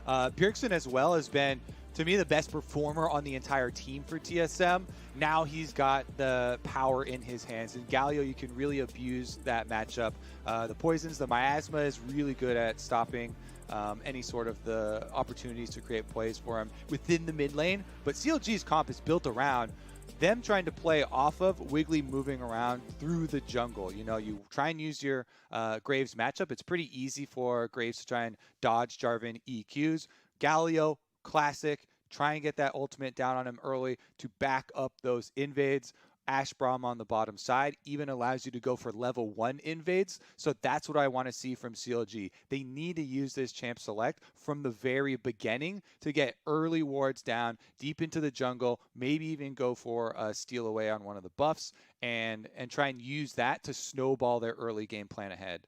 Bjergsen as well has been, to me, the best performer on the entire team for TSM. Now he's got the power in his hands. And Galio, you can really abuse that matchup. The poisons, the miasma is really good at stopping any sort of the opportunities to create plays for him within the mid lane. But CLG's comp is built around them trying to play off of Wiggly moving around through the jungle. You know, you try and use your Graves matchup. It's pretty easy for Graves to try and dodge Jarvan EQs. Galio, classic. Try and get that ultimate down on him early to back up those invades. Ash Braum on the bottom side even allows you to go for level 1 invades. So that's what I want to see from CLG. They need to use this champ select from the very beginning to get early wards down deep into the jungle, maybe even go for a steal away on one of the buffs and try and use that to snowball their early game plan ahead.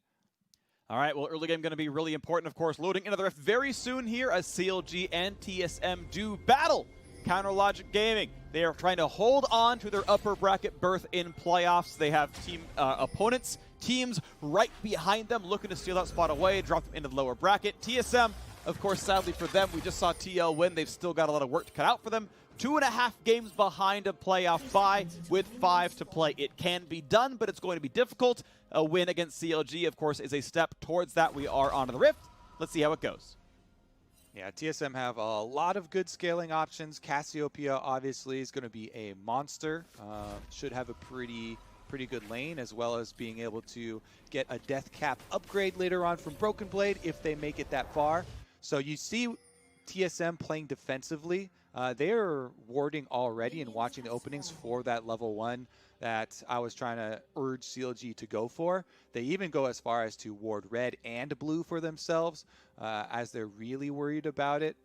All right, well, early game going to be really important, of course. Loading into the rift very soon here as CLG and TSM do battle. Counter Logic Gaming, they are trying to hold on to their upper bracket berth in playoffs. They have opponents, teams right behind them looking to steal that spot away, drop them into the lower bracket. TSM, of course, sadly for them, we just saw TL win. They've still got a lot of work to cut out for them. 2.5 games behind a playoff bye with 5 to play. It can be done, but it's going to be difficult. A win against CLG, of course, is a step towards that. We are on to the rift. Let's see how it goes. Yeah, TSM have a lot of good scaling options. Cassiopeia obviously is going to be a monster. Should have a pretty good lane, as well as being able to get a death cap upgrade later on from Broken Blade if they make it that far. So you see TSM playing defensively. They're warding already and watching the openings for that level 1 that I was trying to urge CLG to go for. They even go as far as to ward red and blue for themselves as they're really worried about it.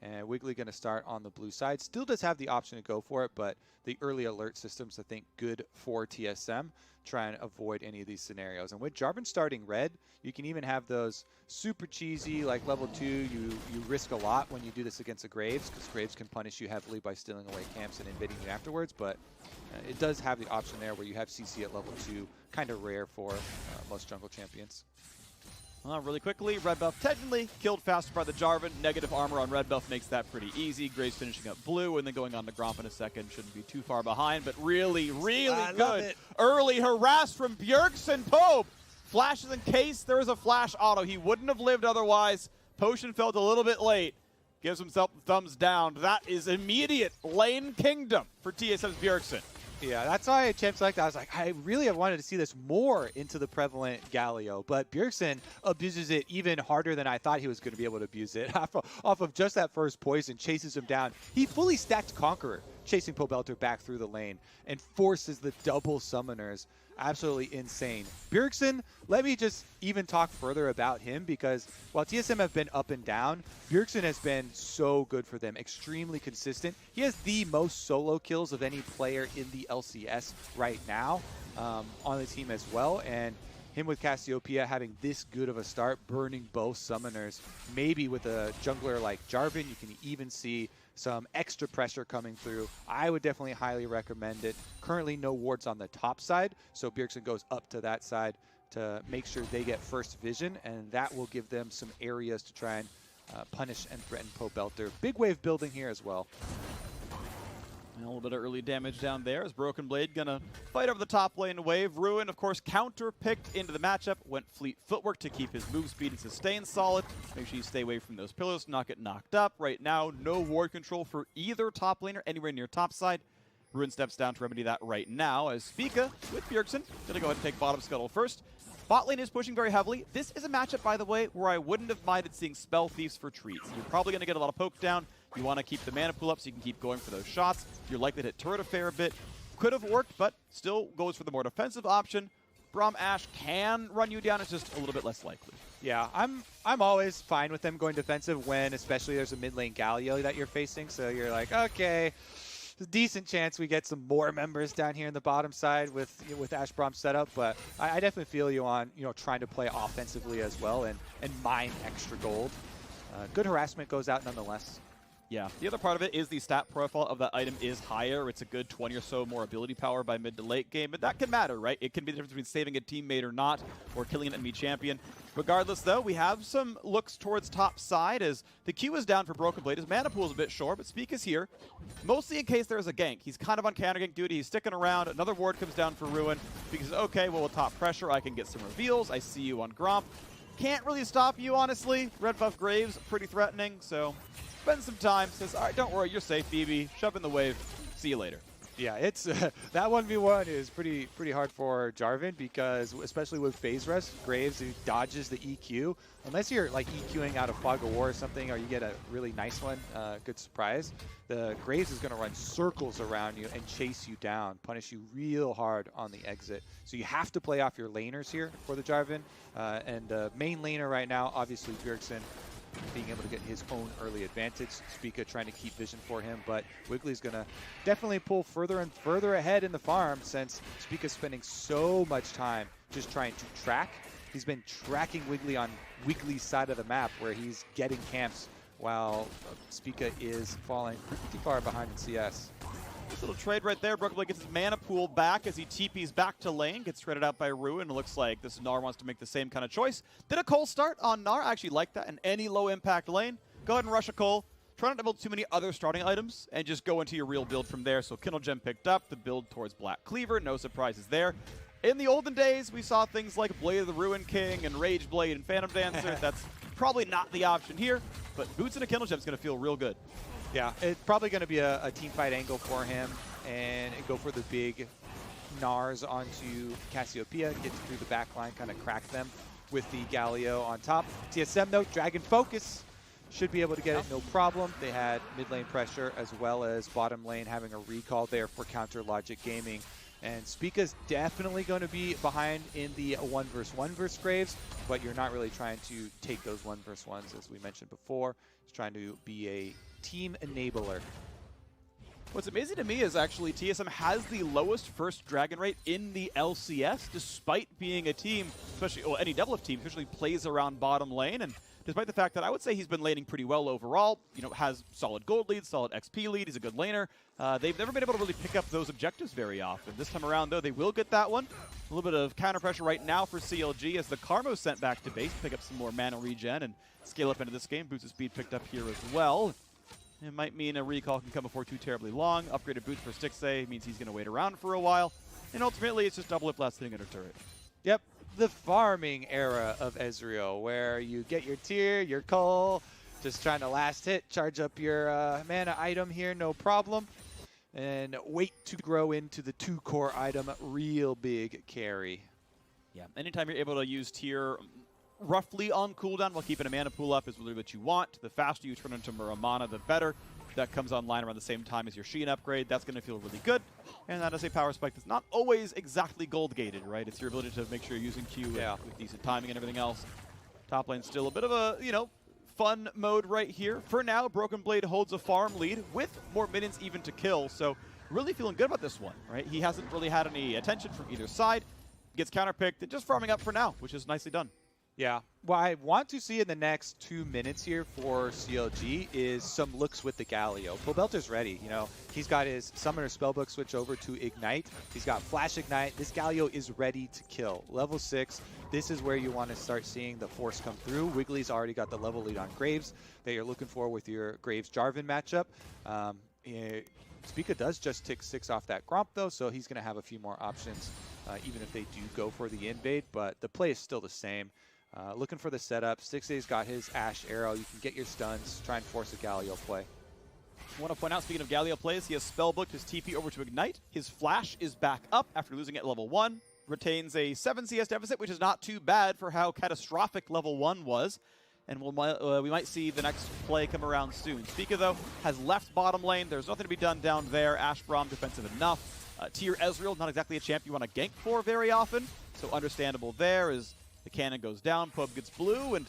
And Wiggly going to start on the blue side. Still does have the option to go for it, but the early alert system's, I think, good for TSM. Try and avoid any of these scenarios. And with Jarvan starting red, you can even have those super cheesy, like level 2, you risk a lot when you do this against a Graves, because Graves can punish you heavily by stealing away camps and invading you afterwards, but it does have the option there where you have CC at level 2, kind of rare for most jungle champions. Well, really quickly, red buff technically killed faster by the Jarvan. Negative armor on red buff makes that pretty easy. Graves finishing up blue and then going on to Gromp in a second. Shouldn't be too far behind, but really good. Early harass from Bjergsen. Pope flashes in case there was a flash auto. He wouldn't have lived otherwise. Potion felt a little bit late. Gives himself the thumbs down. That is immediate lane kingdom for TSM's Bjergsen. Yeah, that's why I champ select. I was like, I really have wanted to see this more into the prevalent Galio, but Bjergsen abuses it even harder than I thought he was going to be able to abuse it. Off of just that first poison, chases him down. He fully stacked Conqueror, chasing Pobelter back through the lane, and forces the double summoners. Absolutely insane. Bjergsen, let me just even talk further about him, because while TSM have been up and down, Bjergsen has been so good for them, extremely consistent. He has the most solo kills of any player in the LCS right now on the team as well, and him with Cassiopeia having this good of a start, burning both summoners. Maybe with a jungler like Jarvan, you can even see some extra pressure coming through. I would definitely highly recommend it. Currently no wards on the top side, so Bjergsen goes up to that side to make sure they get first vision, and that will give them some areas to try and punish and threaten Pobelter. Big wave building here as well. And a little bit of early damage down there as Broken Blade gonna fight over the top lane wave. Ruin, of course, counter-picked into the matchup. Went fleet footwork to keep his move speed and sustain solid. Make sure you stay away from those pillars, not get knocked up. Right now, no ward control for either top laner anywhere near top side. Ruin steps down to remedy that right now as Fika with Bjergsen gonna go ahead and take bottom scuttle first. Bot lane is pushing very heavily. This is a matchup, by the way, where I wouldn't have minded seeing Spell Thieves for treats. You're probably gonna get a lot of poke down. You want to keep the mana pool up so you can keep going for those shots. You're likely to hit turret a fair bit. Could have worked, but still goes for the more defensive option. Braum Ashe can run you down. It's just a little bit less likely. Yeah, I'm always fine with them going defensive when especially there's a mid lane Galio that you're facing. So you're like, okay, there's a decent chance we get some more members down here in the bottom side with Ashe Braum setup. But I definitely feel you on trying to play offensively as well and mine extra gold. Good harassment goes out nonetheless. Yeah, the other part of it is the stat profile of that item is higher. It's a good 20 or so more ability power by mid to late game, but that can matter, right? It can be the difference between saving a teammate or not, or killing an enemy champion. Regardless, though, we have some looks towards top side as the Q is down for Broken Blade. His mana pool is a bit short, but Speak is here, mostly in case there's a gank. He's kind of on counter gank duty. He's sticking around. Another ward comes down for Ruin. Because, okay, well, with top pressure, I can get some reveals. I see you on Gromp. Can't really stop you, honestly. Red buff Graves, pretty threatening, so spend some time. Says, all right, don't worry, you're safe, BB. Shove in the wave. See you later. Yeah, it's that 1v1 is pretty hard for Jarvan because, especially with phase rush, Graves who dodges the EQ. Unless you're like EQing out of Fog of War or something, or you get a really nice one, good surprise, the Graves is going to run circles around you and chase you down, punish you real hard on the exit. So you have to play off your laners here for the Jarvan. And the main laner right now, obviously Bjergsen, being able to get his own early advantage. Spica trying to keep vision for him, but Wiggly's going to definitely pull further and further ahead in the farm since Spica's spending so much time just trying to track. He's been tracking Wiggly on Wiggly's side of the map where he's getting camps while Spica is falling pretty far behind in CS. This little trade right there. Broken Blade gets his mana pool back as he TPs back to lane. Gets traded out by Ruin. It looks like this Gnar wants to make the same kind of choice. Did a Cole start on Gnar. I actually like that in any low impact lane. Go ahead and rush a Cole. Try not to build too many other starting items and just go into your real build from there. So Kindle Gem picked up the build towards Black Cleaver. No surprises there. In the olden days, we saw things like Blade of the Ruin King and Rage Blade and Phantom Dancer. That's probably not the option here, but boots and a Kindle Gem is going to feel real good. Yeah, it's probably going to be a team fight angle for him and go for the big Gnars onto Cassiopeia, get through the back line, kind of crack them with the Galio on top. TSM though, Dragon Focus should be able to get it no problem. They had mid lane pressure as well as bottom lane having a recall there for Counter Logic Gaming. And Spica's definitely going to be behind in the 1v1 versus Graves, but you're not really trying to take those 1v1s as we mentioned before. He's trying to be a team enabler. What's amazing to me is actually TSM has the lowest first dragon rate in the LCS, despite being a team, especially any double team, usually plays around bottom lane, and despite the fact that I would say he's been laning pretty well overall, you know, has solid gold lead, solid XP lead, he's a good laner. They've never been able to really pick up those objectives very often. This time around, though, they will get that one. A little bit of counter pressure right now for CLG as the Karmo sent back to base, pick up some more mana regen and scale up into this game. Boots of speed picked up here as well. It might mean a recall can come before too terribly long. Upgraded boots for Stixxay means he's going to wait around for a while. And ultimately, it's just double if last sitting under turret. Yep, the farming era of Ezreal, where you get your tier, your cull, just trying to last hit, charge up your mana item here, no problem. And wait to grow into the 2-core item, real big carry. Yeah, anytime you're able to use tier roughly on cooldown while keeping a mana pool up is really what you want. The faster you turn into mana, the better. That comes online around the same time as your Sheen upgrade. That's going to feel really good. And that is a power spike that's not always exactly gold gated, right? It's your ability to make sure you're using Q with decent timing and everything else. Top lane's still a bit of a, you know, fun mode right here. For now, Broken Blade holds a farm lead with more minions even to kill. So really feeling good about this one, right? He hasn't really had any attention from either side. Gets counterpicked and just farming up for now, which is nicely done. Yeah. What I want to see in the next 2 minutes here for CLG is some looks with the Galio. Pobelter's ready. You know, he's got his Summoner Spellbook switch over to Ignite. He's got Flash Ignite. This Galio is ready to kill. Level 6, this is where you want to start seeing the force come through. Wiggly's already got the level lead on Graves that you're looking for with your Graves-Jarvan matchup. Spica does just tick 6 off that Gromp, though, so he's going to have a few more options, even if they do go for the invade, but the play is still the same. Looking for the setup. Stixxay's got his Ash Arrow. You can get your stuns, try and force a Galio play. I want to point out, speaking of Galio plays, he has spellbooked his TP over to Ignite. His Flash is back up after losing at level 1. Retains a 7 CS deficit, which is not too bad for how catastrophic level 1 was. And we might see the next play come around soon. Spica, though, has left bottom lane. There's nothing to be done down there. Ash Braum defensive enough. Tier Ezreal, not exactly a champ you want to gank for very often. So understandable there as the cannon goes down, Pub gets blue, and,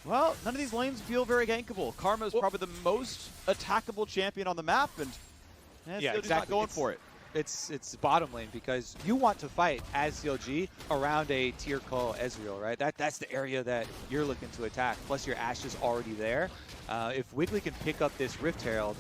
well, none of these lanes feel very gankable. Karma is probably the most attackable champion on the map, and yeah, exactly. Not going for it. It's bottom lane because you want to fight as CLG around a tier call Ezreal, right? That's the area that you're looking to attack. Plus your Ashe is already there. If Wiggly can pick up this Rift Herald,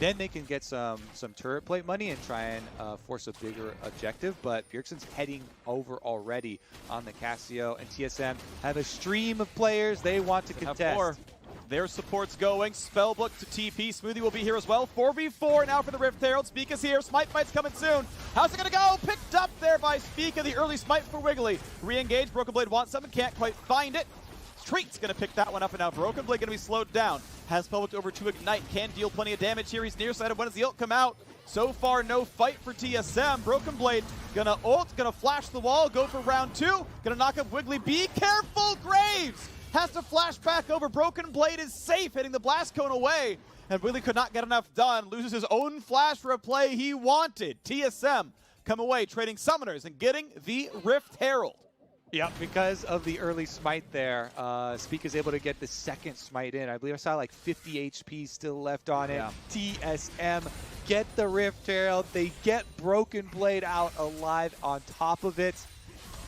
then they can get some turret plate money and try and force a bigger objective. But Bjergsen's heading over already on the Casio, and TSM have a stream of players they want to contest. Their support's going. Spellbook to TP. Smoothie will be here as well. 4v4 now for the Rift Herald. Spica's here. Smite fight's coming soon. How's it going to go? Picked up there by Spica. The early smite for Wiggly. Re-engage. Broken Blade wants something. Can't quite find it. Treat's going to pick that one up, and now Broken Blade going to be slowed down. Has Spellbook over to Ignite. Can deal plenty of damage here. He's nearsighted. When does the ult come out? So far, no fight for TSM. Broken Blade gonna ult. Gonna flash the wall. Go for round 2. Gonna knock up Wiggly. Be careful, Graves! Has to flash back over. Broken Blade is safe, hitting the blast cone away. And Wiggly could not get enough done. Loses his own flash for a play he wanted. TSM come away, trading summoners and getting the Rift Herald. Yeah, because of the early smite there, Speak is able to get the second smite in. I believe I saw like 50 HP still left on it. Yeah. TSM get the Rift Herald. They get Broken Blade out alive on top of it.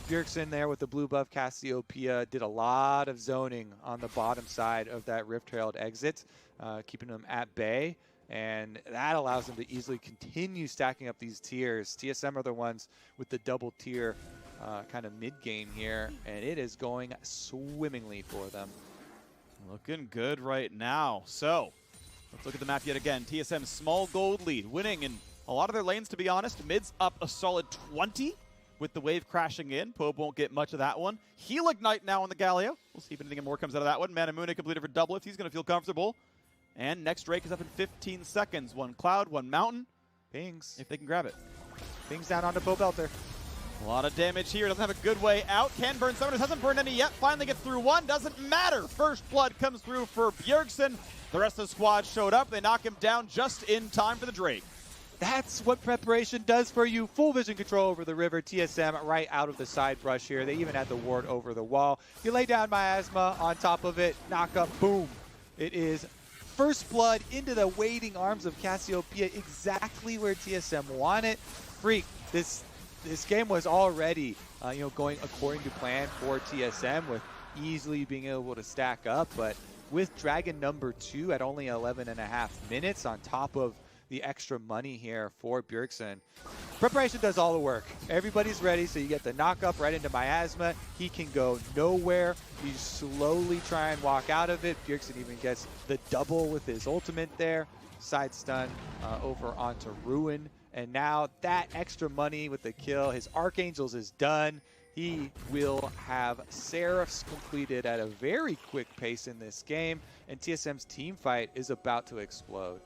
Bjergsen there with the blue buff Cassiopeia did a lot of zoning on the bottom side of that Rift Herald exit, keeping them at bay. And that allows them to easily continue stacking up these tiers. TSM are the ones with the double tier kind of mid-game here, and it is going swimmingly for them. Looking good right now. So, let's look at the map yet again. TSM's small gold lead, winning in a lot of their lanes, to be honest. Mid's up a solid 20 with the wave crashing in. Pope won't get much of that one. Heal Ignite now on the Galio. We'll see if anything more comes out of that one. Manamune completed for double if he's going to feel comfortable. And next Drake is up in 15 seconds. One Cloud, one Mountain. Pings. If they can grab it. Pings down onto Pope Belter. A lot of damage here. Doesn't have a good way out. Can burn Summoners. Hasn't burned any yet. Finally gets through one. Doesn't matter. First blood comes through for Bjergsen. The rest of the squad showed up. They knock him down just in time for the Drake. That's what preparation does for you. Full vision control over the river. TSM right out of the side brush here. They even had the ward over the wall. You lay down Miasma on top of it. Knock up. Boom. It is first blood into the waiting arms of Cassiopeia. Exactly where TSM wanted. Freak. This game was already going according to plan for TSM with easily being able to stack up. But with Dragon number 2 at only 11.5 minutes on top of the extra money here for Bjergsen. Preparation does all the work. Everybody's ready, so you get the knock up right into Miasma. He can go nowhere. You slowly try and walk out of it. Bjergsen even gets the double with his ultimate there. Side stun over onto Ruin. And now that extra money with the kill, his Archangels is done. He will have Seraphs completed at a very quick pace in this game. And TSM's team fight is about to explode.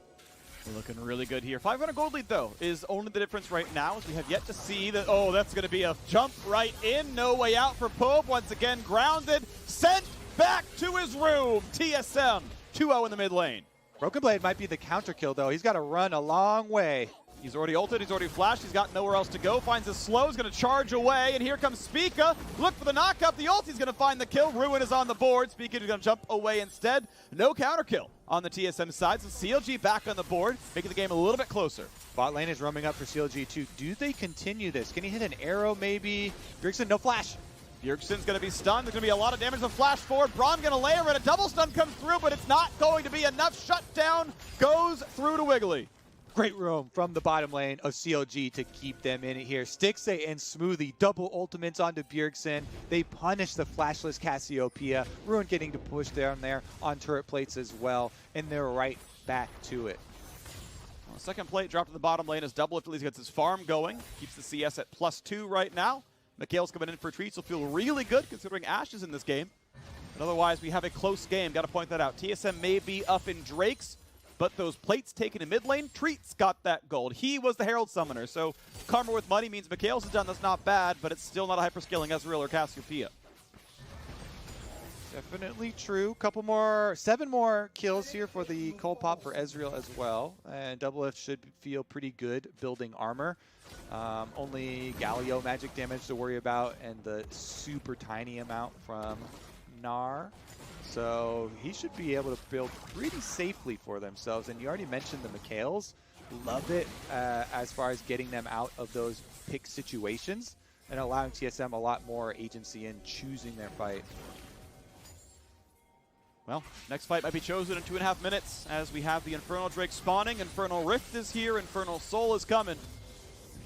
We're looking really good here. 500 gold lead, though, is only the difference right now, as we have yet to see that. Oh, that's going to be a jump right in. No way out for Pope. Once again, grounded. Sent back to his room. TSM 2-0 in the mid lane. Broken Blade might be the counter kill, though. He's got to run a long way. He's already ulted, he's already flashed, he's got nowhere else to go. Finds his slow, he's going to charge away, and here comes Spica. Look for the knock-up, the ult, he's going to find the kill. Ruin is on the board, Spica is going to jump away instead. No counter kill on the TSM side, so CLG back on the board, making the game a little bit closer. Bot lane is roaming up for CLG too. Do they continue this? Can he hit an arrow maybe? Bjergsen, no flash. Bjergsen's going to be stunned. There's going to be a lot of damage to flash forward. Braun going to layer it. A double stun comes through, but it's not going to be enough. Shutdown goes through to Wiggly. Great roam from the bottom lane of CLG to keep them in it here. Stixxay and Smoothie double ultimates onto Bjergsen. They punish the flashless Cassiopeia. Ruin getting to push down there on turret plates as well, and they're right back to it. Well, second plate dropped to the bottom lane as Double at least gets his farm going. Keeps the CS at +2 right now. Mikhail's coming in for treats. Will feel really good considering Ashe is in this game. But otherwise, we have a close game. Got to point that out. TSM may be up in Drake's, but those plates taken in mid lane, Treats got that gold. He was the Herald Summoner, so karma with money means Mikhail's is done. That's not bad, but it's still not a hyperscaling Ezreal or Cassiopeia. Definitely true. Couple more, 7 more kills here for the cold pop for Ezreal as well. And Double F should feel pretty good building armor. Only Galio magic damage to worry about and the super tiny amount from Gnar. So he should be able to build pretty safely for themselves. And you already mentioned the Mikhails. Love it as far as getting them out of those pick situations and allowing TSM a lot more agency in choosing their fight. Well, next fight might be chosen in 2.5 minutes as we have the Infernal Drake spawning. Infernal Rift is here. Infernal Soul is coming.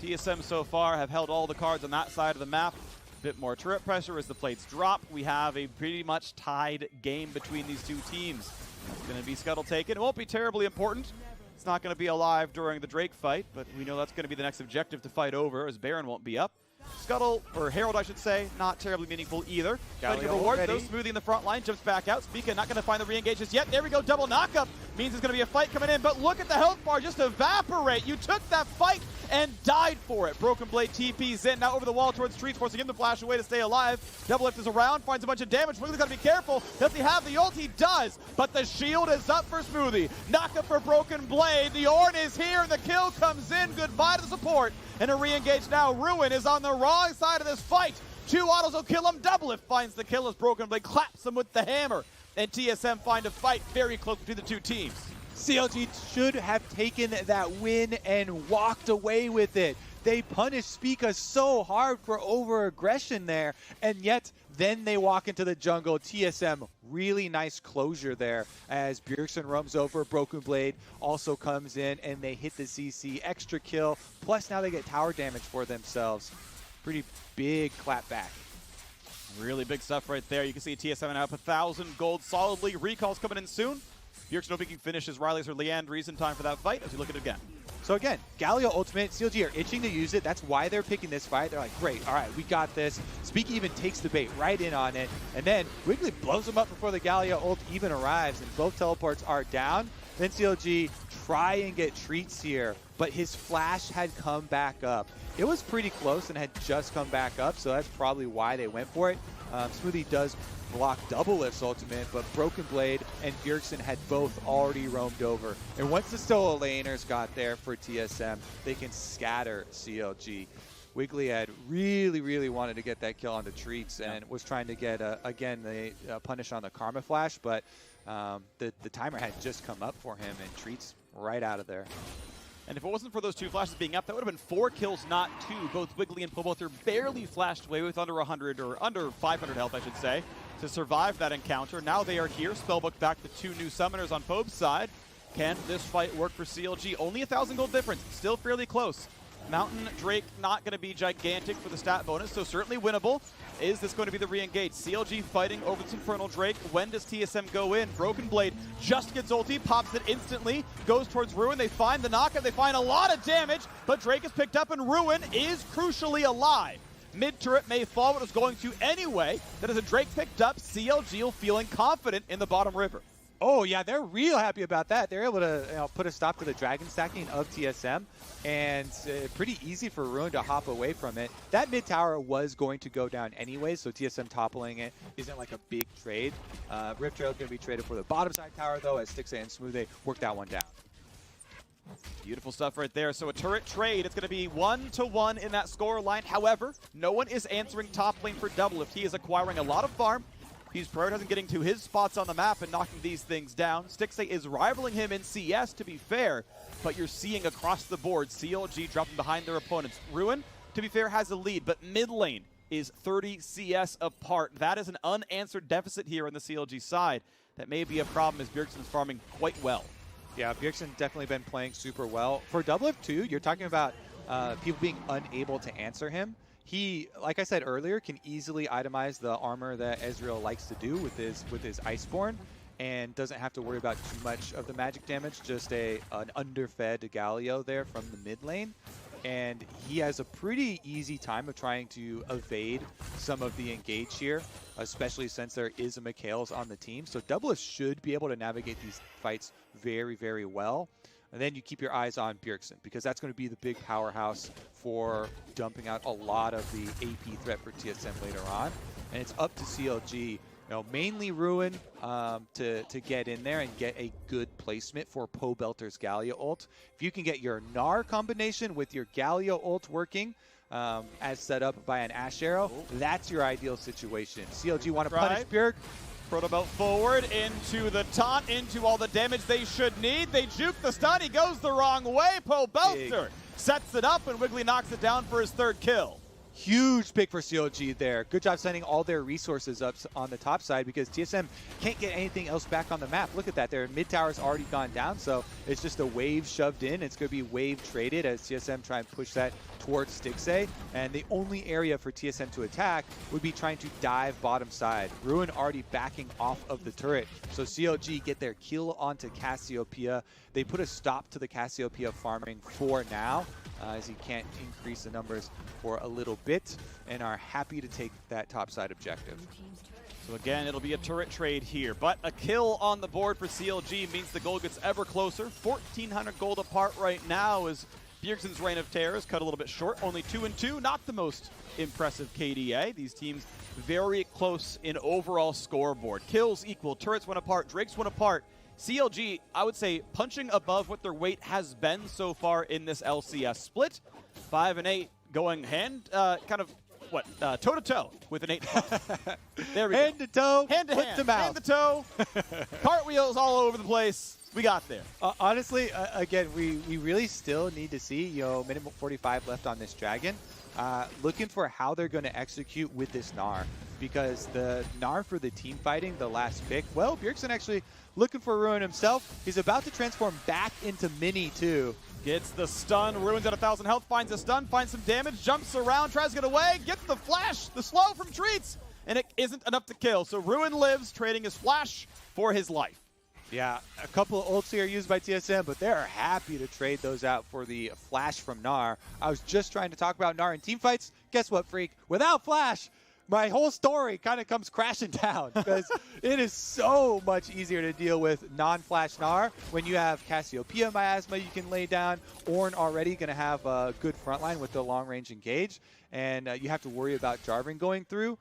TSM so far have held all the cards on that side of the map. A bit more turret pressure as the plates drop. We have a pretty much tied game between these two teams. It's going to be Scuttle taken. It won't be terribly important. It's not going to be alive during the Drake fight, but we know that's going to be the next objective to fight over as Baron won't be up. Scuttle, or Herald I should say, not terribly meaningful either. Fighting reward, though, Smoothie in the front line, jumps back out. Spica not going to find the re-engage just yet. There we go, double knockup. Means there's going to be a fight coming in, but look at the health bar just evaporate. You took that fight and died for it. Broken Blade TP's in, now over the wall towards Streets, forcing him to flash away to stay alive. Double Lift is around, finds a bunch of damage. Wiggly's got to be careful. Does he have the ult? He does, but the shield is up for Smoothie. Knockup for Broken Blade. The Ornn is here, and the kill comes in. Goodbye to the support. And a re-engage now. Ruin is on the wrong side of this fight. 2 autos will kill him. Double Lift finds the kill as Broken Blade claps him with the hammer. And TSM find a fight very close between the two teams. CLG should have taken that win and walked away with it. They punished Spica so hard for over-aggression there, and yet then they walk into the jungle. TSM, really nice closure there as Bjergsen roams over. Broken Blade also comes in, and they hit the CC. Extra kill, plus now they get tower damage for themselves. Pretty big clap back. Really big stuff right there. You can see TSM now up 1,000 gold solidly. Recalls coming in soon. Bjergsen hoping he can finish his Riley's or Leandries in time for that fight as we look at it again. So again, Galio Ultimate, CLG are itching to use it. That's why they're picking this fight. They're like, great, all right, we got this. Spica even takes the bait right in on it. And then Wiggly blows him up before the Galio ult even arrives, and both teleports are down. Then CLG try and get treats here, but his flash had come back up. It was pretty close and had just come back up, so that's probably why they went for it. Smoothie does block Double Lift's ultimate, but Broken Blade and Bjergsen had both already roamed over. And once the solo laners got there for TSM, they can scatter CLG. Wiggly had really wanted to get that kill onto Treats and was trying to get, again, the punish on the Karma Flash, but the timer had just come up for him, and Treats right out of there. And if it wasn't for those 2 flashes being up, that would have been 4 kills, not 2. Both Wiggly and Pobother barely flashed away with under 100, or under 500 health, I should say, to survive that encounter. Now they are here. Spellbook back to 2 new summoners on Pob's side. Can this fight work for CLG? Only 1,000 gold difference. Still fairly close. Mountain Drake not going to be gigantic for the stat bonus, so certainly winnable. Is this going to be the re-engage? CLG fighting over this Infernal Drake. When does TSM go in? Broken Blade just gets ulti, pops it instantly, goes towards Ruin. They find the knockup. They find a lot of damage, but Drake is picked up, and Ruin is crucially alive. Mid-turret may fall, but it was going to anyway. That is a Drake picked up. CLG feeling confident in the bottom river. Oh, yeah, they're real happy about that. They're able to put a stop to the dragon stacking of TSM, and pretty easy for Ruin to hop away from it. That mid tower was going to go down anyway, so TSM toppling it isn't like a big trade. Rift Trail is going to be traded for the bottom side tower, though, as Stixxay and Smoothie work that one down. Beautiful stuff right there. So a turret trade. It's going to be 1-1 in that score line. However, no one is answering top lane for Double Lift. He is acquiring a lot of farm. He's prioritizing getting to his spots on the map and knocking these things down. Stixxay is rivaling him in CS, to be fair, but you're seeing across the board CLG dropping behind their opponents. Ruin, to be fair, has a lead, but mid lane is 30 CS apart. That is an unanswered deficit here on the CLG side. That may be a problem as Bjergsen is farming quite well. Yeah, Bjergsen definitely been playing super well. For Double Lift too, you're talking about people being unable to answer him. He, like I said earlier, can easily itemize the armor that Ezreal likes to do with his Iceborne, and doesn't have to worry about too much of the magic damage, just an underfed Galio there from the mid lane. And he has a pretty easy time of trying to evade some of the engage here, especially since there is a Mikhails on the team. So Double Lift should be able to navigate these fights very well. And then you keep your eyes on Bjergsen, because that's going to be the big powerhouse for dumping out a lot of the AP threat for TSM later on. And it's up to CLG, mainly Ruin to get in there and get a good placement for Pobelter's Galio ult. If you can get your Gnar combination with your Galio ult working, as set up by an Ash Arrow, that's your ideal situation. CLG want to punish Bjerg. Protobelt forward into the taunt, into all the damage they should need. They juke the stun. He goes the wrong way. Pobelter sets it up, and Wiggly knocks it down for his 3rd kill. Huge pick for CLG there. Good job sending all their resources up on the top side because TSM can't get anything else back on the map. Look at that. Their mid tower's already gone down, so it's just a wave shoved in. It's going to be wave traded as TSM try and push that towards Stixxay. And the only area for TSM to attack would be trying to dive bottom side. Ruin already backing off of the turret. So CLG get their kill onto Cassiopeia. They put a stop to the Cassiopeia farming for now, as he can't increase the numbers for a little bit, and are happy to take that topside objective. So again, it'll be a turret trade here, but a kill on the board for CLG means the goal gets ever closer. 1,400 gold apart right now as Bjergsen's reign of terror is cut a little bit short. Only 2-2, not the most impressive KDA. These teams very close in overall scoreboard. Kills equal, turrets went apart, Drakes went apart. CLG, I would say, punching above what their weight has been so far in this LCS split. 5 and 8 going toe-to-toe with an 8. There we go. Hand to toe, hand to foot hand, to mouth. hand to toe, cartwheels all over the place. We got there. Honestly, again, we really still need to see, minute 45 left on this Dragon. Looking for how they're going to execute with this Gnar. Because the Gnar for the team fighting, the last pick, well, Bjergsen actually looking for Ruin himself. He's about to transform back into Mini, too. Gets the stun, Ruin's at 1,000 health, finds a stun, finds some damage, jumps around, tries to get away, gets the flash, the slow from Treats, and it isn't enough to kill. So Ruin lives, trading his flash for his life. Yeah, a couple of ults here used by TSM, but they're happy to trade those out for the flash from Gnar. I was just trying to talk about Gnar in teamfights. Guess what, Freak? Without flash, my whole story kind of comes crashing down because it is so much easier to deal with non-flash Gnar when you have Cassiopeia Miasma you can lay down. Ornn already going to have a good front line with the long-range engage, and you have to worry about Jarvan going through.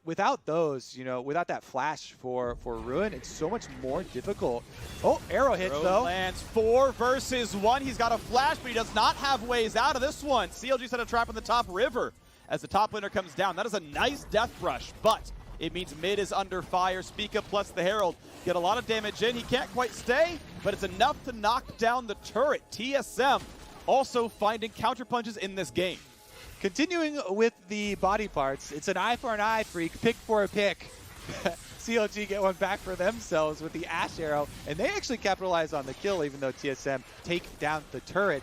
Without those, without that flash for Ruin, it's so much more difficult. Oh, arrow hits though. Lands 4 versus 1. He's got a flash, but he does not have ways out of this one. CLG set a trap in the top river as the top laner comes down. That is a nice death rush, but it means mid is under fire. Spica plus the Herald get a lot of damage in. He can't quite stay, but it's enough to knock down the turret. TSM also finding counter punches in this game. Continuing with the body parts, it's an eye for an eye, Freak. Pick for a pick. CLG get one back for themselves with the Ash Arrow, and they actually capitalize on the kill, even though TSM take down the turret.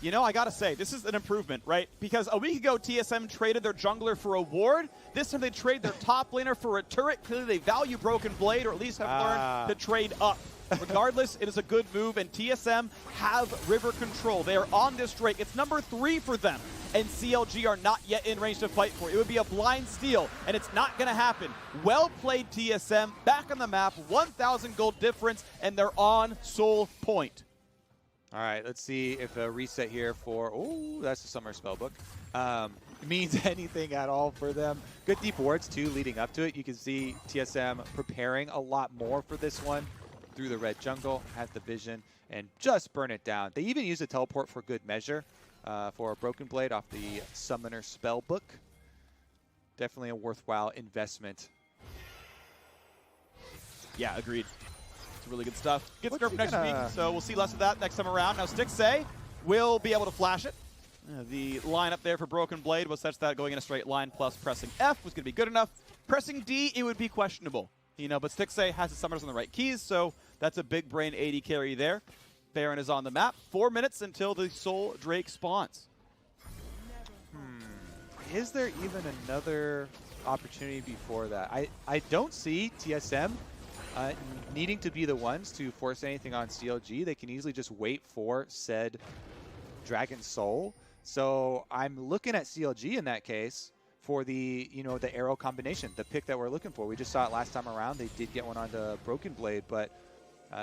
I gotta say, this is an improvement, right? Because a week ago, TSM traded their jungler for a ward. This time they trade their top laner for a turret. Clearly they value Broken Blade, or at least have learned to trade up. Regardless, it is a good move, and TSM have river control. They are on this Drake. It's number 3 for them, and CLG are not yet in range to fight for it. It would be a blind steal, and it's not going to happen. Well played, TSM. Back on the map, 1,000 gold difference, and they're on Soul Point. All right, let's see if a reset here for, that's the Summer Spellbook, means anything at all for them. Good deep wards, too, leading up to it. You can see TSM preparing a lot more for this one. Through the red jungle, has the vision, and just burn it down. They even use a teleport for good measure for a Broken Blade off the Summoner Spellbook. Definitely a worthwhile investment. Yeah, agreed. It's really good stuff. Gets nerfed next week, so we'll see less of that next time around. Now, Stixxay will be able to flash it. The line up there for Broken Blade was such that going in a straight line plus pressing F was going to be good enough. Pressing D, it would be questionable. But Stixxay has his summoners on the right keys, so that's a big brain 80 carry there. Baron is on the map. 4 minutes until the Soul Drake spawns. Is there even another opportunity before that? I don't see TSM needing to be the ones to force anything on CLG. They can easily just wait for said Dragon Soul. So I'm looking at CLG in that case for the, the arrow combination, the pick that we're looking for. We just saw it last time around. They did get one onto Broken Blade, but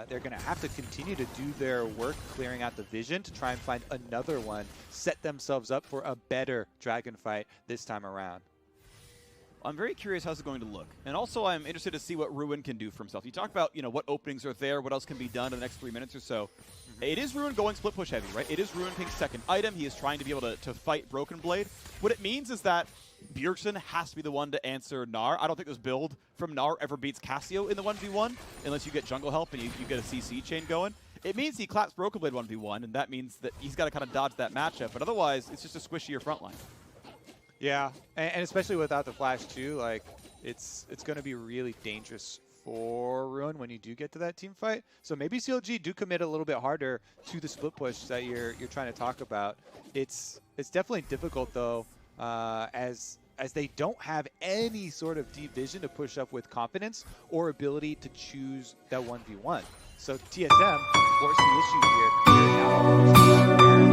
they're going to have to continue to do their work clearing out the vision to try and find another one, set themselves up for a better dragon fight this time around. I'm very curious how's it going to look. And also I'm interested to see what Ruin can do for himself. You talk about, what openings are there, what else can be done in the next 3 minutes or so. It is Ruin going split push heavy, right? It is Ruin Pink's second item. He is trying to be able to fight Broken Blade. What it means is that Bjergsen has to be the one to answer Gnar. I don't think this build from Gnar ever beats Cassio in the 1v1, unless you get jungle help and you get a CC chain going. It means he claps Broken Blade 1v1, and that means that he's got to kind of dodge that matchup. But otherwise, it's just a squishier front line. Yeah, and especially without the flash too, like it's going to be really dangerous for Ruin when you do get to that team fight. So maybe CLG do commit a little bit harder to the split push that you're trying to talk about. It's definitely difficult though, as they don't have any sort of deep vision to push up with confidence or ability to choose that 1v1. So TSM forced the issue here. They're now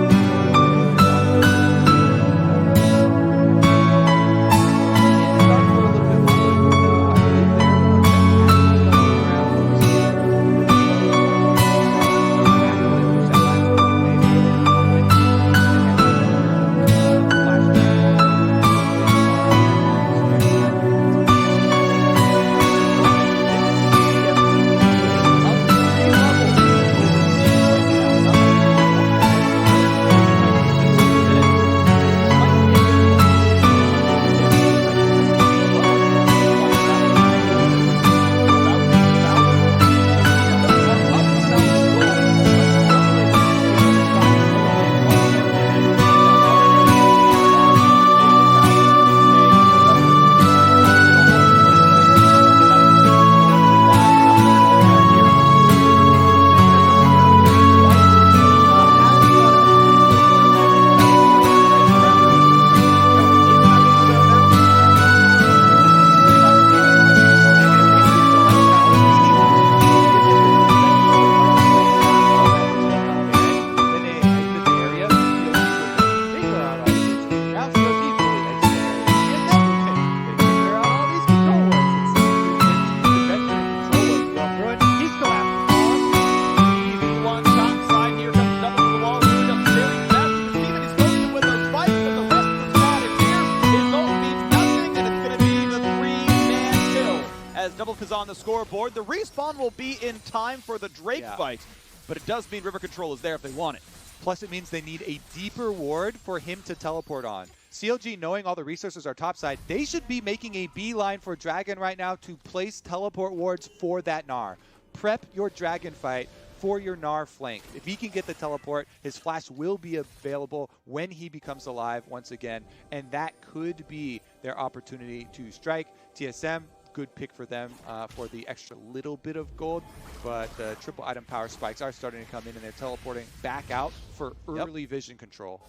Is on the scoreboard. The respawn will be in time for the Drake fight, but it does mean River Control is there if they want it. Plus, it means they need a deeper ward for him to teleport on. CLG, knowing all the resources are topside, they should be making a beeline for Dragon right now to place teleport wards for that Gnar. Prep your Dragon fight for your Gnar flank. If he can get the teleport, his flash will be available when he becomes alive once again, and that could be their opportunity to strike. TSM, good pick for them for the extra little bit of gold, but the triple item power spikes are starting to come in, and they're teleporting back out for early vision control.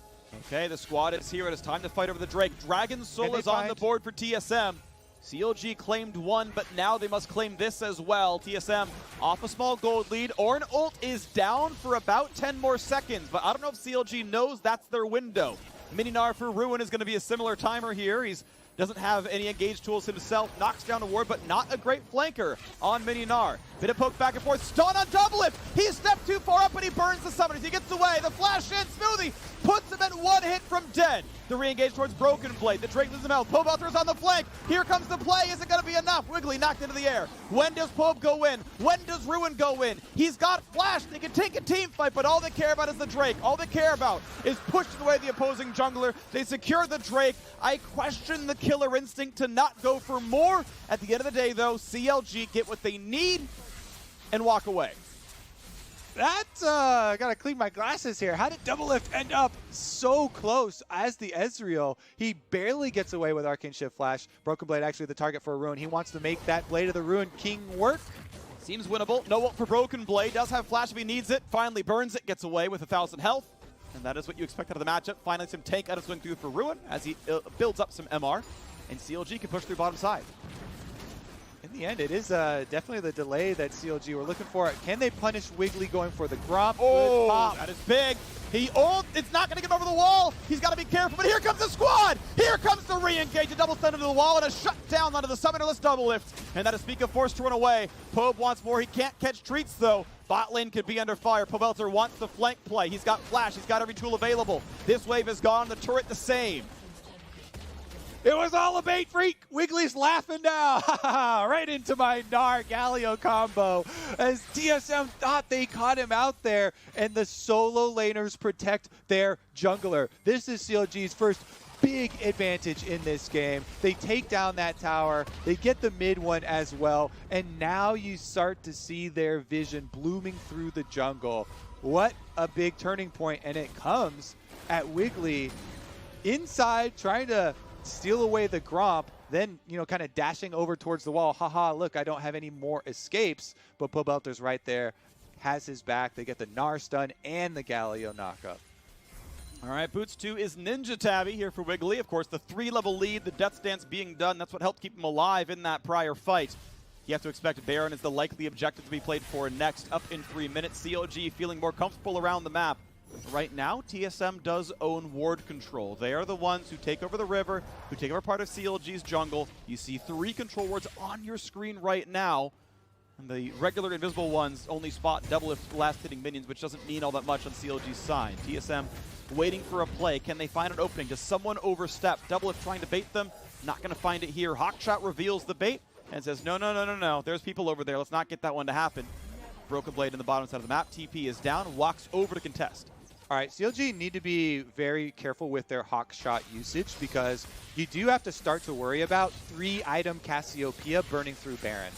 Okay, the squad is here. It is time to fight over the Drake. Dragon Soul is on the board for TSM. CLG claimed one, but now they must claim this as well. TSM off a small gold lead. Ornn ult is down for about 10 more seconds, but I don't know if CLG knows that's their window. Mini Gnar for Ruin is going to be a similar timer here. He's doesn't have any engaged tools himself, knocks down a ward, but not a great flanker on Mini Gnar. Bit of poke back and forth, stun on double lift. He stepped too far up and he burns the summoners. He gets away, the flash in, Smoothie puts him at one hit from dead. The re-engage towards Broken Blade, the Drake loses him out. Pobelter is on the flank, here comes the play, is it gonna be enough? Wiggly knocked into the air. When does Pobe go in? When does Ruin go in? He's got flash, they can take a team fight, but all they care about is the Drake. All they care about is pushing away the opposing jungler. They secure the Drake. I question the killer instinct to not go for more. At the end of the day though, CLG get what they need and walk away. That's, gotta clean my glasses here. How did Double Lift end up so close as the Ezreal? He barely gets away with Arcane Shift Flash. Broken Blade actually the target for a Ruin. He wants to make that Blade of the Ruin King work. Seems winnable. No ult for Broken Blade. Does have Flash if he needs it. Finally burns it, gets away with 1,000 health. And that is what you expect out of the matchup. Finally some tank out of swing through for Ruin as he builds up some MR. And CLG can push through bottom side. In the end, it is definitely the delay that CLG were looking for. Can they punish Wiggly going for the Gromp? Oh, that is big. He ult. It's not going to get over the wall. He's got to be careful. But here comes the squad. Here comes the re-engage. A double stun into the wall and a shutdown onto the summonerless double lift. And that is Spica forced to run away. Pobe wants more. He can't catch treats, though. Bot lane could be under fire. Pobelter wants the flank play. He's got flash. He's got every tool available. This wave is gone. The turret the same. It was all a bait, freak. Wiggly's laughing now. Right into my Gnar Galio combo as TSM thought they caught him out there, and the solo laners protect their jungler. This is CLG's first big advantage in this game. They take down that tower, they get the mid one as well, and now you start to see their vision blooming through the jungle. What a big turning point, and it comes at Wiggly inside trying to steal away the Gromp, then, you know, kind of dashing over towards the wall. Haha, look, I don't have any more escapes. But Pobelter's right there, has his back. They get the Gnar stun and the Galio knockup. All right, Boots 2 is Ninja Tabby here for Wiggly. Of course, the 3-level lead, the Death Stance being done. That's what helped keep him alive in that prior fight. You have to expect Baron is the likely objective to be played for next, up in 3 minutes. CLG feeling more comfortable around the map. Right now, TSM does own ward control. They are the ones who take over the river, who take over part of CLG's jungle. You see 3 control wards on your screen right now. And the regular invisible ones only spot double if last hitting minions, which doesn't mean all that much on CLG's side. TSM waiting for a play. Can they find an opening? Does someone overstep? Double if trying to bait them. Not going to find it here. Hawkshot reveals the bait and says, no. There's people over there. Let's not get that one to happen. Broken Blade in the bottom side of the map. TP is down. Walks over to contest. All right, CLG need to be very careful with their Hawk Shot usage because you do have to start to worry about 3-item Cassiopeia burning through Baron.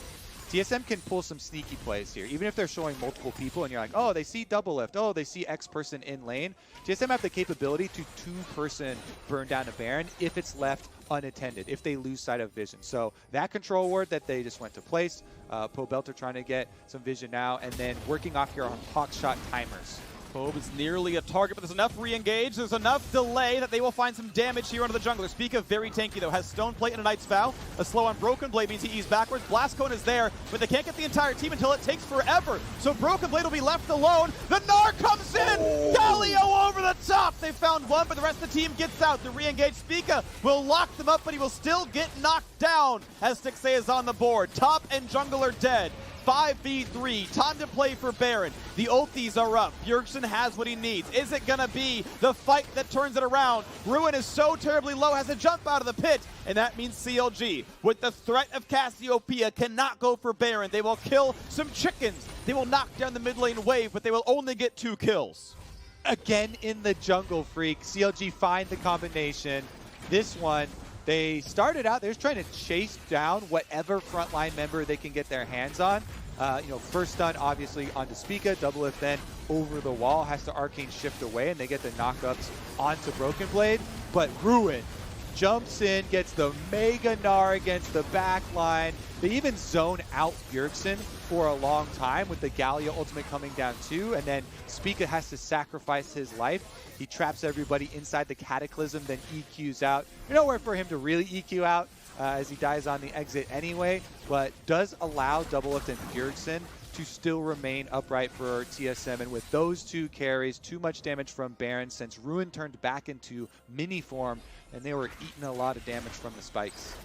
TSM can pull some sneaky plays here, even if they're showing multiple people and you're like, oh, they see double lift, oh, they see X person in lane. TSM have the capability to 2-person burn down a Baron if it's left unattended, if they lose sight of vision. So that control ward that they just went to place, Pobelter trying to get some vision now, and then working off your Hawk Shot timers. Pobe is nearly a target, but there's enough re-engage, there's enough delay that they will find some damage here onto the jungler. Spica, very tanky though, has Stone Plate and a Knight's Vow. A slow on Broken Blade means he eased backwards. Blast Cone is there, but they can't get the entire team until it takes forever. So Broken Blade will be left alone. The Gnar comes in! Galio over the top! They found one, but the rest of the team gets out. The re-engaged Spica will lock them up, but he will still get knocked down as Stixxay is on the board. Top and jungle are dead. 5v3, time to play for Baron. The ultis are up. Bjergsen has what he needs. Is it gonna be the fight that turns it around? Ruin is so terribly low, has to jump out of the pit, and that means CLG, with the threat of Cassiopeia, cannot go for Baron. They will kill some chickens. They will knock down the mid lane wave, but they will only get 2 kills. Again in the jungle, Freak. CLG find the combination. This one, they started out, they're just trying to chase down whatever frontline member they can get their hands on. First stun obviously onto Spica, double lift then over the wall, has to arcane shift away, and they get the knockups onto Broken Blade. But Ruin jumps in, gets the Mega Gnar against the back line. They even zone out Bjergsen for a long time with the Galio ultimate coming down too, and then Spica has to sacrifice his life. He traps everybody inside the Cataclysm, then EQs out. Nowhere for him to really EQ out as he dies on the exit anyway, but does allow double lift and Bjergsen to still remain upright for TSM. And with those 2 carries, too much damage from Baron since Ruin turned back into mini form, and they were eating a lot of damage from the spikes.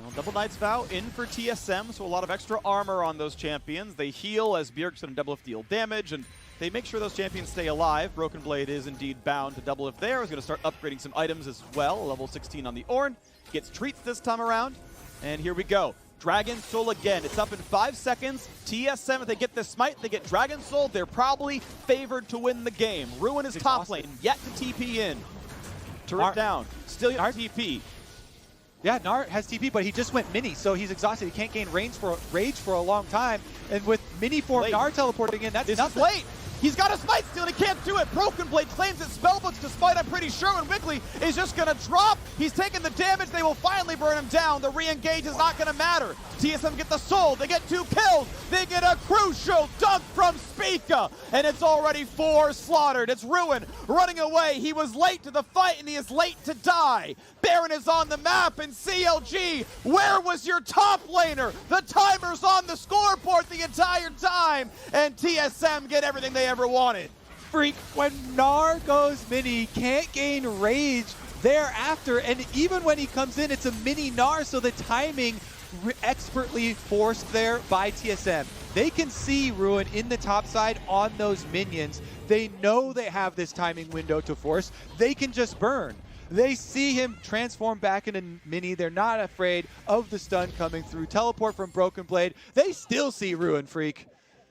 Well, double Knight's Vow in for TSM, so a lot of extra armor on those champions. They heal as Bjergsen and double lift deal damage, and they make sure those champions stay alive. Broken Blade is indeed bound to double lift there. He's going to start upgrading some items as well. Level 16 on the Ornn. Gets treats this time around. And here we go. Dragon Soul again. It's up in 5 seconds. TSM, if they get this smite, they get Dragon Soul. They're probably favored to win the game. Ruin is top lane. Yet to TP in. Turret down. Still yet to TP. Yeah, Gnar has TP, but he just went mini, so he's exhausted. He can't gain rage for a long time. And with mini form, Gnar teleporting in, that's nothing. This is late. He's got a smite steal and he can't do it. Broken Blade claims it spellbooks despite I'm pretty sure when Wiggly is just going to drop. He's taking the damage. They will finally burn him down. The re-engage is not going to matter. TSM get the soul. They get 2 kills. They get a crucial dunk from Spica. And it's already 4 slaughtered. It's Ruin running away. He was late to the fight and he is late to die. Baron is on the map and CLG, where was your top laner? The timer's on the scoreboard the entire time. And TSM get everything they ever wanted. Freak, when Gnar goes mini, can't gain rage thereafter, and even when he comes in, it's a mini Gnar, so the timing expertly forced there by TSM. They can see Ruin in the top side on those minions. They know they have this timing window to force. They can just burn. They see him transform back into mini. They're not afraid of the stun coming through. Teleport from Broken Blade. They still see Ruin, Freak.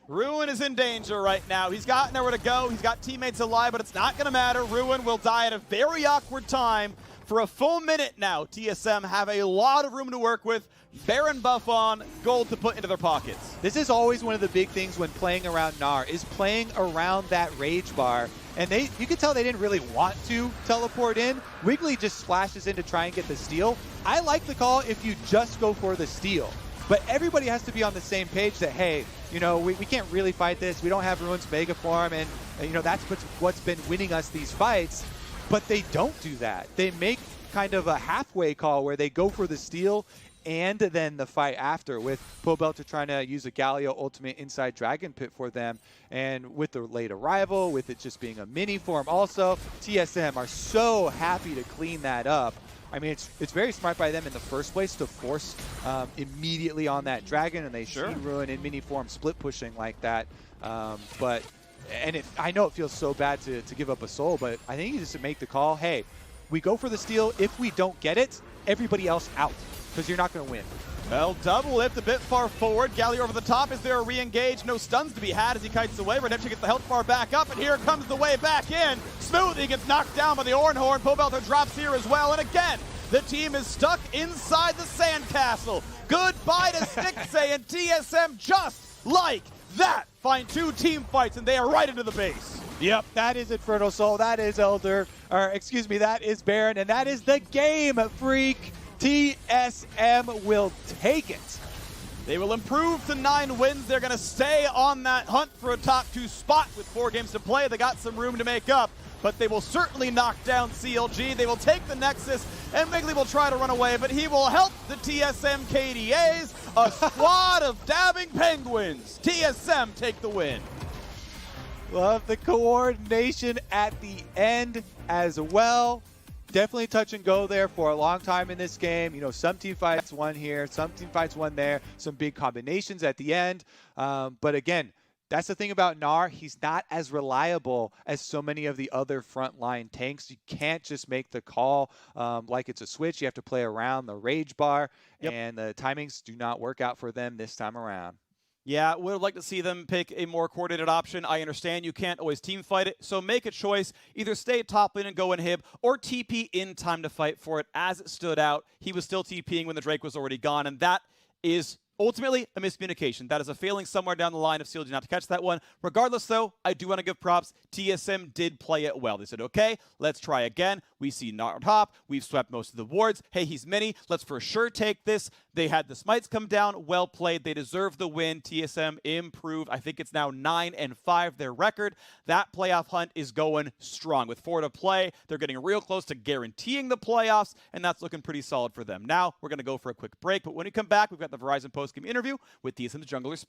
Ruin is in danger right now. He's got nowhere to go. He's got teammates alive, but it's not going to matter. Ruin will die at a very awkward time. For a full minute now, TSM have a lot of room to work with. Baron buff on, gold to put into their pockets. This is always one of the big things when playing around Gnar, is playing around that rage bar. And you can tell they didn't really want to teleport in. Wiggly just splashes in to try and get the steal. I like the call if you just go for the steal. But everybody has to be on the same page that, hey, you know, we can't really fight this. We don't have Ruin's Mega Form, and you know, that's what's been winning us these fights. But they don't do that. They make kind of a halfway call where they go for the steal and then the fight after, with Pobelter trying to use a Galio ultimate inside Dragon Pit for them. And with the late arrival, with it just being a mini form also, TSM are so happy to clean that up. I mean, it's very smart by them in the first place to force immediately on that Dragon, and they see Ruin in mini form split pushing like that. I know it feels so bad to give up a soul, but I think you just make the call, hey, we go for the steal. If we don't get it, everybody else out, because you're not going to win. Well, double lift a bit far forward. Gallier over the top. Is there a re-engage? No stuns to be had as he kites away. Redemption gets the health bar back up, and here comes the way back in. Smoothie gets knocked down by the Ornhorn. Pobelter drops here as well, and again, the team is stuck inside the sandcastle. Goodbye to Stixxay and TSM, just like that. Find 2 team fights, and they are right into the base. Yep, that is Infernal Soul, that is that is Baron, and that is the game, Freak. TSM will take it. They will improve to 9 wins. They're going to stay on that hunt for a top 2 spot with 4 games to play. They got some room to make up, but they will certainly knock down CLG. They will take the Nexus, and Wiggly will try to run away, but he will help the TSM KDAs, a squad of dabbing penguins. TSM take the win. Love the coordination at the end as well. Definitely touch and go there for a long time in this game. You know, some team fights won here, some team fights won there, some big combinations at the end. But again, that's the thing about Gnar. He's not as reliable as so many of the other frontline tanks. You can't just make the call like it's a switch. You have to play around the rage bar, and the timings do not work out for them this time around. Yeah, would have liked to see them pick a more coordinated option. I understand you can't always team fight it, so make a choice. Either stay top lane and go inhib, or TP in time to fight for it. As it stood out, he was still TPing when the Drake was already gone, and that is ultimately a miscommunication. That is a failing somewhere down the line if CLG not to catch that one. Regardless, though, I do want to give props. TSM did play it well. They said, okay, let's try again. We see Gnar on top. We've swept most of the wards. Hey, he's mini. Let's for sure take this. They had the smites come down. Well played. They deserve the win. TSM improved. I think it's now 9-5, their record. That playoff hunt is going strong. With 4 to play, they're getting real close to guaranteeing the playoffs, and that's looking pretty solid for them. Now, we're going to go for a quick break, but when we come back, we've got the Verizon post-game interview with TSM the Junglers.